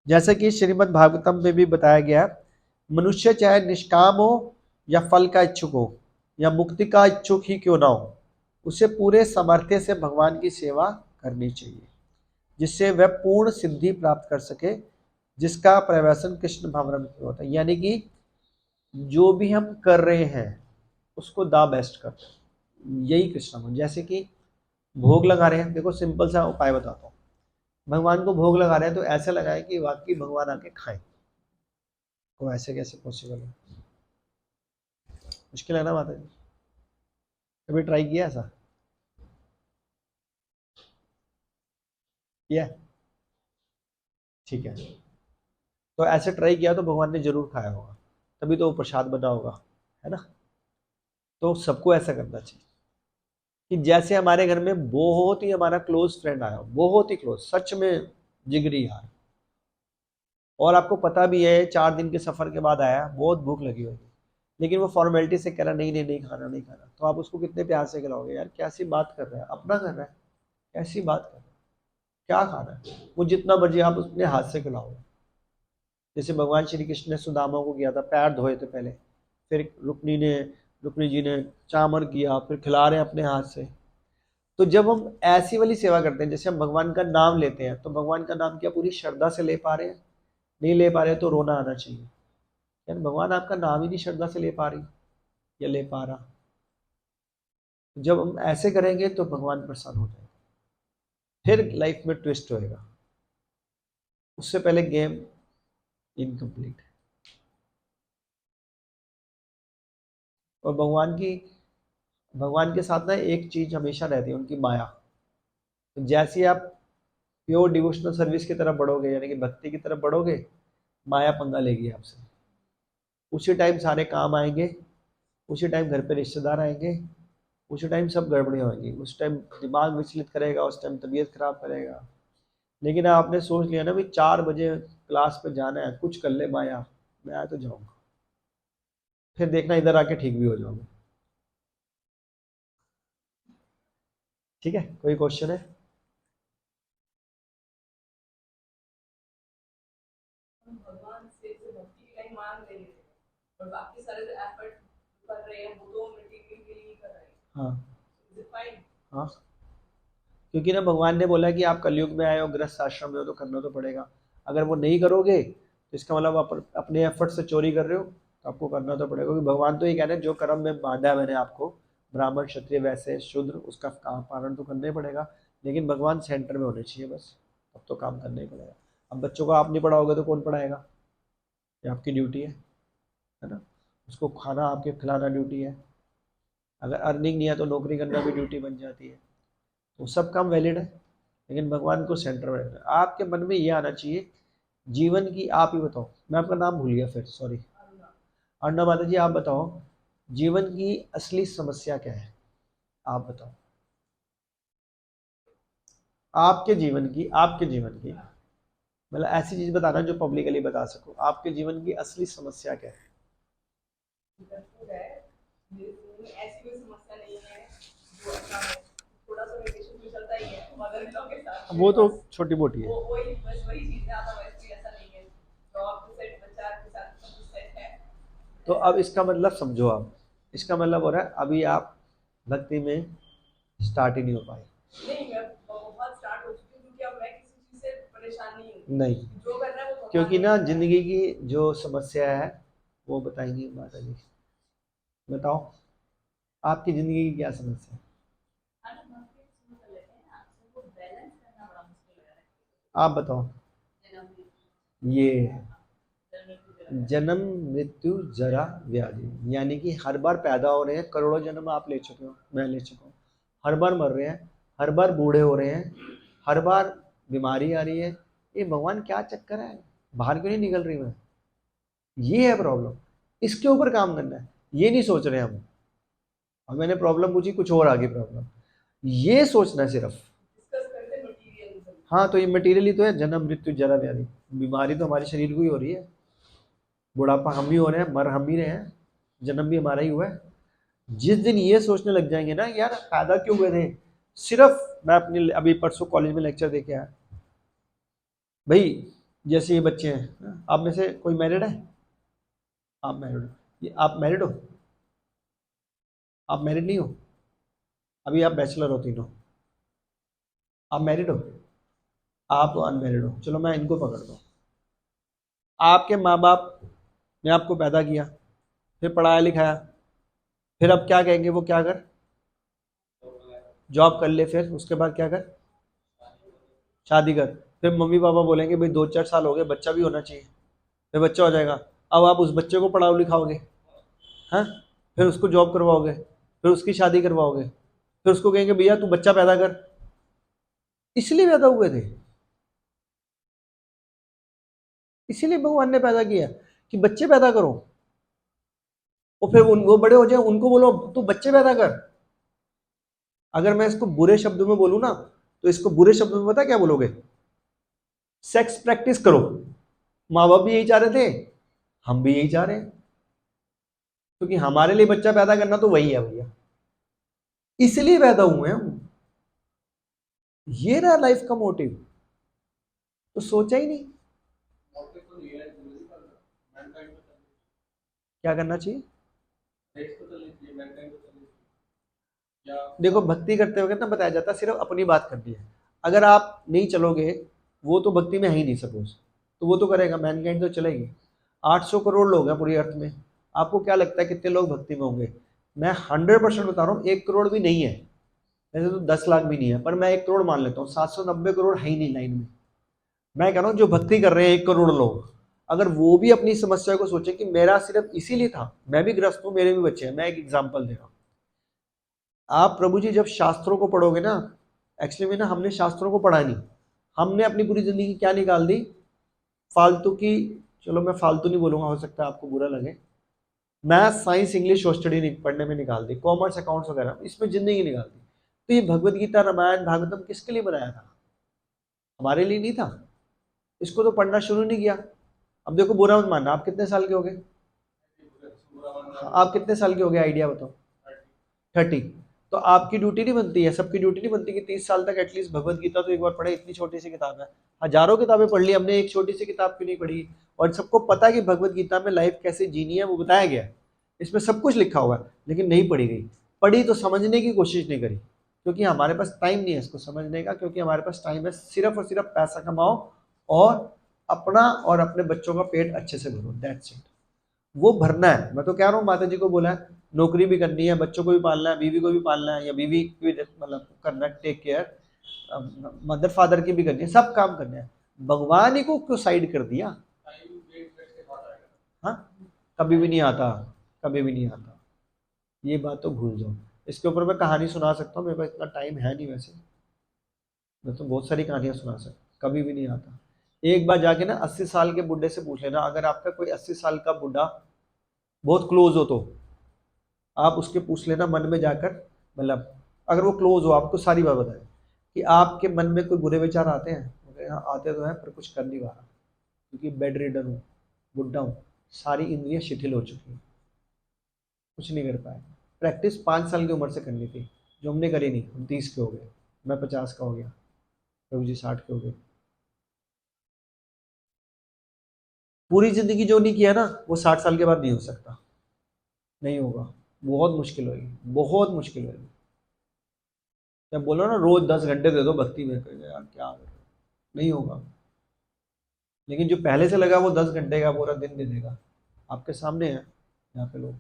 जैसे कि श्रीमद् भागवतम में भी बताया गया, मनुष्य चाहे निष्काम हो या फल का इच्छुक हो या मुक्ति का इच्छुक ही क्यों ना हो, उसे पूरे सामर्थ्य से भगवान की सेवा करनी चाहिए, जिससे वह पूर्ण सिद्धि प्राप्त कर सके, जिसका प्रवचन कृष्ण भावनामृत में होता है। यानी कि जो भी हम कर रहे हैं उसको द बेस्ट कर, यही कृष्ण। जैसे कि भोग लगा रहे हैं, देखो सिंपल सा उपाय बताता हूँ। भगवान को भोग लगा रहे हैं तो ऐसे लगाए कि वाकई भगवान आके खाएं, तो ऐसे कैसे पॉसिबल है? मुश्किल है ना माता जी? कभी ट्राई किया ऐसा? किया? ठीक है, तो ऐसे ट्राई किया तो भगवान ने जरूर खाया होगा, तभी तो वो प्रसाद बना होगा, है ना? तो सबको ऐसा करना चाहिए कि जैसे हमारे घर में बहुत ही हमारा क्लोज फ्रेंड आया, बहुत ही क्लोज, सच में जिगरी यार, और आपको पता भी है 4 दिन के सफर के बाद आया, बहुत भूख लगी होगी, लेकिन वो फॉर्मेलिटी से कह रहा नहीं नहीं नहीं खाना नहीं खाना, तो आप उसको कितने प्यार से खिलाओगे? यार कैसी बात कर रहे हैं, अपना कर रहा है, कैसी बात कर रहे हैं, क्या खाना है? वो जितना मर्जी आप अपने हाथ से खिलाओगे। जैसे भगवान श्री कृष्ण ने सुदामा को किया था, पैर धोए थे पहले, फिर रुक्मी जी ने चामर किया, फिर खिला रहे हैं अपने हाथ से। तो जब हम ऐसी वाली सेवा करते हैं, जैसे हम भगवान का नाम लेते हैं, तो भगवान का नाम क्या पूरी श्रद्धा से ले पा रहे हैं? नहीं ले पा रहे तो रोना आना चाहिए यार, भगवान आपका नाम ही नहीं श्रद्धा से ले पा रही या ले पा रहा। जब हम ऐसे करेंगे तो भगवान प्रसन्न हो जाएगा, फिर लाइफ में ट्विस्ट होएगा, उससे पहले गेम इनकम्प्लीट है। और भगवान के साथ ना एक चीज हमेशा रहती है, उनकी माया। तो जैसे ही आप प्योर डिवोशनल सर्विस की तरफ बढ़ोगे, यानी कि भक्ति की तरफ बढ़ोगे, माया पंगा लेगी आपसे। उसी टाइम सारे काम आएंगे, उसी टाइम घर पे रिश्तेदार आएंगे, उसी टाइम सब गड़बड़ियाँ होंगी, उस टाइम दिमाग विचलित करेगा, उस टाइम तबीयत खराब करेगा। लेकिन आपने सोच लिया ना भी 4 बजे क्लास पे जाना है, कुछ कर ले माया, मैं तो जाऊंगा, फिर देखना इधर आके ठीक भी हो जाओगे। ठीक है, कोई क्वेश्चन है? हम भगवान से भक्ति के लिए मांग रहे हैं, और बाकी सारे जो एफर्ट कर रहे हैं वो तो मटेरियल के लिए ही कर रहे हैं। हाँ इज इट फाइन? हाँ, क्योंकि ना भगवान ने बोला कि आप कलयुग में आए हो, गृहस्थ आश्रम में हो, तो करना तो पड़ेगा। अगर वो नहीं करोगे तो इसका मतलब आप अपने एफर्ट से चोरी कर रहे हो, तो आपको करना तो पड़ेगा, क्योंकि भगवान तो ये कह रहे हैं जो कर्म में बांधा है मैंने आपको, ब्राह्मण क्षत्रिय वैसे शूद्र, उसका काम पालन तो करना ही पड़ेगा। लेकिन भगवान सेंटर में होने चाहिए बस, अब तो काम करना ही पड़ेगा। अब बच्चों को आप नहीं पढ़ाओगे तो कौन पढ़ाएगा? ये आपकी ड्यूटी है ना? उसको खाना आपके खिलाना ड्यूटी है। अगर अर्निंग नहीं है तो नौकरी करना भी ड्यूटी बन जाती है। तो सब काम वैलिड है, लेकिन भगवान को सेंटर में रखना है। आपके मन में ये आना चाहिए, जीवन की, आप ही बताओ, मैं आपका नाम भूल गया फिर, सॉरी। अर्णा माता जी, आप बताओ जीवन की असली समस्या क्या है? आप बताओ, आपके जीवन की मतलब ऐसी चीज बताना जो पब्लिकली बता सको, आपके जीवन की असली समस्या क्या है? ऐसी कोई समस्या नहीं है जो ऐसा है, थोड़ा सा रिलेशनशिप चलता ही है मदर इन लॉ के साथ वो मेरे तो पास। छोटी मोटी है। वो वही बस वही चीज है, अदरवाइज कोई ऐसा नहीं है। जॉब पे सेट, बच्चा के साथ सब कुछ सेट है। तो अब इसका मतलब समझो, आप इसका मतलब हो रहा है अभी आप भक्ति में स्टार्ट ही नहीं हो पाए। नहीं, मैं बहुत स्टार्ट हो चुकी हूँ, क्योंकि अब मैं किसी चीज से परेशान नहीं हूँ। नहीं, जो करना है वो भगवान क्योंकि ने ना करना है। जिंदगी की जो समस्या है वो बताएंगी माता जी। बताओ, आपकी जिंदगी की क्या समस्या है? आप बताओ। ये जन्म मृत्यु जरा व्याधि, यानी कि हर बार पैदा हो रहे हैं, करोड़ों जन्म आप ले चुके हो, मैं ले चुका हूँ, हर बार मर रहे हैं, हर बार बूढ़े हो रहे हैं, हर बार बीमारी आ रही है। ये भगवान क्या चक्कर है, बाहर क्यों नहीं निकल रही मैं? ये है प्रॉब्लम। इसके ऊपर काम करना है, ये नहीं सोच रहे हम। अब मैंने प्रॉब्लम पूछी, कुछ और आगे प्रॉब्लम, ये सोचना है सिर्फ। डिस्कस करते हैं मटेरियलिज्म। हाँ, तो ये मटेरियल ही तो है, जन्म मृत्यु जरा व्याधि, बीमारी तो हमारे शरीर को ही हो रही है, बुढ़ापा हम ही हो रहे हैं, मर हम ही रहे हैं, जन्म भी हमारा ही हुआ है। जिस दिन ये सोचने लग जाएंगे ना, यार पैदा क्यों हुए थे, सिर्फ मैं अपने अभी परसों कॉलेज में लेक्चर देके आया भाई, जैसे ये बच्चे हैं, आप में से कोई मैरिड है? आप मैरिड हो? ये आप मैरिड हो? आप मैरिड नहीं हो? अभी आप बैचलर हो तीनों, आप मैरिड हो? आप अनमैरिड हो, चलो मैं इनको पकड़ दो। आपके माँ बाप ने आपको पैदा किया, फिर पढ़ाया लिखाया, फिर अब क्या कहेंगे वो, क्या कर, जॉब कर ले, फिर उसके बाद क्या कर, शादी कर। फिर मम्मी पापा बोलेंगे भाई 2-4 साल हो गए, बच्चा भी होना चाहिए, फिर बच्चा हो जाएगा। अब आप उस बच्चे को पढ़ाओ लिखाओगे, हैं, फिर उसको जॉब करवाओगे, फिर उसकी शादी करवाओगे, फिर उसको कहेंगे भैया तू बच्चा पैदा कर। इसलिए पैदा हुए थे, इसीलिए भगवान ने पैदा किया कि बच्चे पैदा करो, और फिर वो बड़े हो जाए, उनको बोलो तू बच्चे पैदा कर। अगर मैं इसको बुरे शब्दों में बोलूं ना, तो इसको बुरे शब्दों में पता क्या बोलोगे, सेक्स प्रैक्टिस करो। माँ बाप भी यही चाह रहे थे, हम भी यही चाह रहे हैं, क्योंकि हमारे लिए बच्चा पैदा करना तो वही है भैया, इसलिए पैदा हुए हैं हम। ये रहा लाइफ का मोटिव, तो सोचा ही नहीं क्या करना चाहिए। देखो, भक्ति करते हुए ना बताया जाता है सिर्फ अपनी बात करनी है, अगर आप नहीं चलोगे, वो तो भक्ति में है ही नहीं सपोज, तो वो तो करेगा, मैनकाइंड तो चलेगी। 800 करोड़ लोग हैं पूरी अर्थ में, आपको क्या लगता है कितने लोग भक्ति में होंगे? मैं 100% बता रहा हूँ, 1 करोड़ भी नहीं है, वैसे तो 10 लाख भी नहीं है, पर मैं 1 करोड़ मान लेता हूँ, 790 करोड़ है ही नहीं लाइन में। मैं कह रहा हूँ जो भक्ति कर रहे हैं 1 करोड़ लोग, अगर वो भी अपनी समस्या को सोचे कि मेरा सिर्फ इसीलिए था, मैं भी ग्रस्त हूँ, मेरे भी बच्चे हैं, मैं एक एग्जाम्पल दे रहा हूँ। आप प्रभु जी जब शास्त्रों को पढ़ोगे ना, एक्चुअली में ना हमने शास्त्रों को पढ़ा नहीं, हमने अपनी पूरी जिंदगी क्या निकाल दी, फालतू की, चलो मैं फालतू नहीं बोलूंगा, हो सकता है आपको बुरा लगे, मैथ साइंस इंग्लिश और स्टडी पढ़ने में निकाल दी, कॉमर्स अकाउंट्स वगैरह, इसमें जिंदगी निकाल दी। तो ये भगवत गीता रामायण भागवतम किसके लिए बनाया था? हमारे लिए नहीं था, इसको तो पढ़ना शुरू नहीं किया। अब देखो, बुरा मत मानना, आप कितने साल के हो गए? आप कितने साल के हो गए, आइडिया बताओ। 30। तो आपकी ड्यूटी नहीं बनती है, सबकी ड्यूटी नहीं बनती कि 30 साल तक एटलीस्ट भगवत गीता तो एक बार पढ़े, इतनी छोटी सी किताब है, हजारों किताबें पढ़ ली हमने, एक छोटी सी किताब क्यों नहीं पढ़ी? और सबको पता है कि भगवत गीता में लाइफ कैसे जीनी है वो बताया गया है, इसमें सब कुछ लिखा हुआ है, लेकिन नहीं पढ़ी गई। पढ़ी तो समझने की कोशिश नहीं करी, क्योंकि हमारे पास टाइम नहीं है इसको समझने का, क्योंकि हमारे पास टाइम है सिर्फ और सिर्फ पैसा कमाओ और अपना और अपने बच्चों का पेट अच्छे से भरो, दैट्स इट। वो भरना है, मैं तो कह रहा हूँ, माता जी को बोला है नौकरी भी करनी है, बच्चों को भी पालना है, बीवी को भी पालना है, या बीवी को भी मतलब करना है, टेक केयर, मदर फादर की भी करनी है, सब काम करने हैं। भगवान ही को क्यों साइड कर दिया? हाँ, कभी भी नहीं आता, कभी भी नहीं आता, ये बात तो भूल जाओ। इसके ऊपर मैं कहानी सुना सकता हूँ, मेरे पास इतना टाइम है नहीं वैसे, मैं तो बहुत सारी कहानियां सुना सकता, कभी भी नहीं आता। एक बार जाके ना 80 साल के बुढ़े से पूछ लेना, अगर आपका कोई 80 साल का बुढ़ा बहुत क्लोज हो, तो आप उसके पूछ लेना मन में जाकर, मतलब अगर वो क्लोज हो, आपको सारी बात बताए कि आपके मन में कोई बुरे विचार आते हैं? हाँ आते तो हैं, पर कुछ कर नहीं पा रहा, क्योंकि बेड रिडन हूँ, बुढ़ा हूँ, सारी इंद्रियां शिथिल हो चुकी हैं, कुछ नहीं कर पाए। प्रैक्टिस 5 साल की उम्र से करनी थी, जो हमने करी नहीं, हम 30 के हो गए, मैं 50 का हो गया, प्रभु जी 60 के हो गए। पूरी जिंदगी जो नहीं किया ना, वो 60 साल के बाद नहीं हो सकता, नहीं होगा, बहुत मुश्किल होगी, बहुत मुश्किल होगी। जब बोलो ना रोज 10 घंटे दे दो भक्ति में, कहेगा यार क्या कर रहे हो? नहीं होगा। लेकिन जो पहले से लगा वो 10 घंटे का पूरा दिन दे देगा, आपके सामने है यहाँ पे लोग।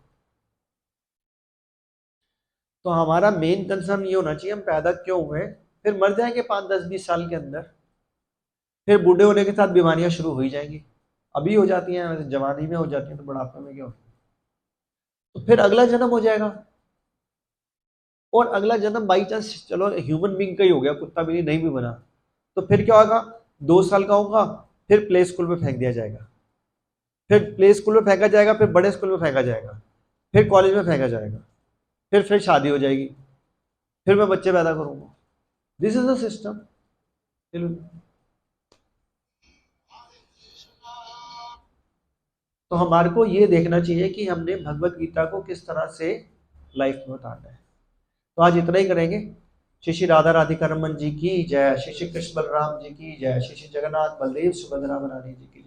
तो हमारा मेन कंसर्न ये होना चाहिए, हम पैदा क्यों हुए, फिर मर जाएंगे 5, 10, 20 साल के अंदर, फिर बूढ़े होने के साथ बीमारियां शुरू हो ही जाएंगी, अभी हो जाती हैं, जवानी में हो जाती हैं, तो बुढ़ापे में क्या होता है, तो फिर अगला जन्म हो जाएगा। और अगला जन्म बाई चांस चलो ह्यूमन बींग का ही हो गया, कुत्ता भी नहीं भी बना, तो फिर क्या होगा, 2 साल का होगा, फिर प्ले स्कूल में फेंक दिया जाएगा, फिर प्ले स्कूल में फेंका जाएगा, फिर बड़े स्कूल में फेंका जाएगा, फिर कॉलेज में फेंका जाएगा, फिर शादी हो जाएगी, फिर मैं बच्चे पैदा करूंगा। This is the system. तो हमारे को ये देखना चाहिए कि हमने भगवत गीता को किस तरह से लाइफ में उतारना है। तो आज इतना ही करेंगे। श्री श्री राधा राधिका रमन जी की जय, श्री श्री कृष्ण बलराम जी की जय, श्री श्री जगन्नाथ बलदेव सुभद्रा रानी जी की